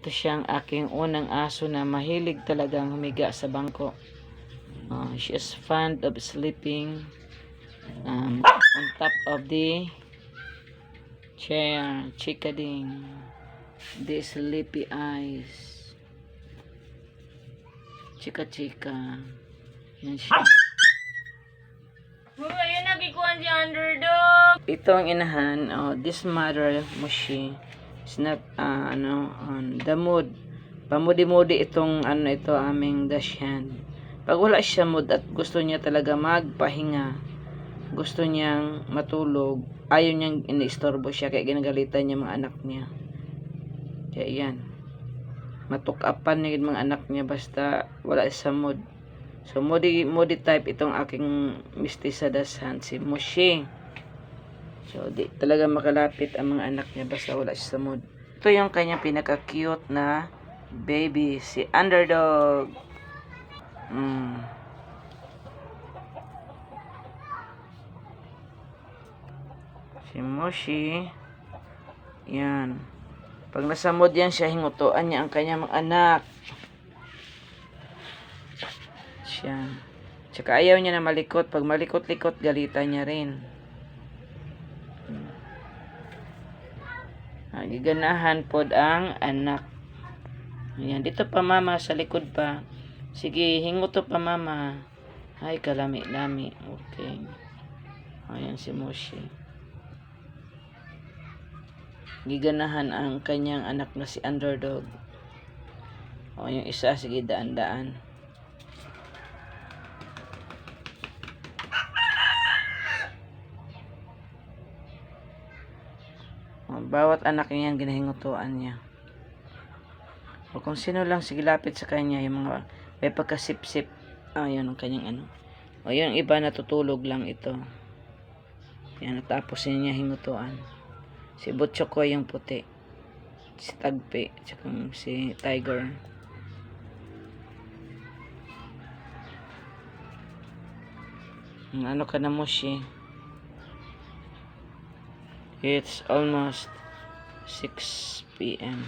ito siyang aking unang aso na mahilig talagang humiga sa bangko. She is fond of sleeping on top of the chair, chickading, the sleepy eyes, chika-chika. Yan siya. Ayun, nagikuhan si Underdog. Ito ang inahan. This mother, Mushi, is not, on the mood. Pamudi-mudi itong, ito, aming Dachshund. Pag wala siya mood at gusto niya talaga magpahinga, gusto niyang matulog, ayaw niyang iniistorbo siya, kaya ginagalitan niya mga anak niya. Kaya yan. Matukapan niya mga anak niya basta wala sa mood. So, moody type itong aking mestiza Dachshund, si Mushi. So, di talaga makalapit ang mga anak niya basta wala siya sa mood. Ito yung kanyang pinaka-cute na baby, si Underdog. Si Mushi. Yan. Pag nasa mood yan siya, hingutuan niya ang kanyang mga anak. Siya. Tsaka ayaw niya na malikot. Pag malikot-likot, galitan niya rin. Giganahan pod ang anak. Ayan. Dito pa mama, sa likod pa. Sige, hinguto pa mama. Ay, kalami-lami. Okay. Ayan si Mushi. Giganahan ang kanyang anak na si Underdog. Yung isa, sige, daan-daan. Bawat anak niya ginahingutuan niya. O kung sino lang sige lapit sa kanya, yung mga may pagkasip-sip. Yun ang kanyang O yung iba natutulog lang ito. Yan, natapos niya hingutuan. Si Butchoko yung puti. Si Tagpi. Tsaka si Tiger. Ano ka na, Mushi? It's almost 6 p.m.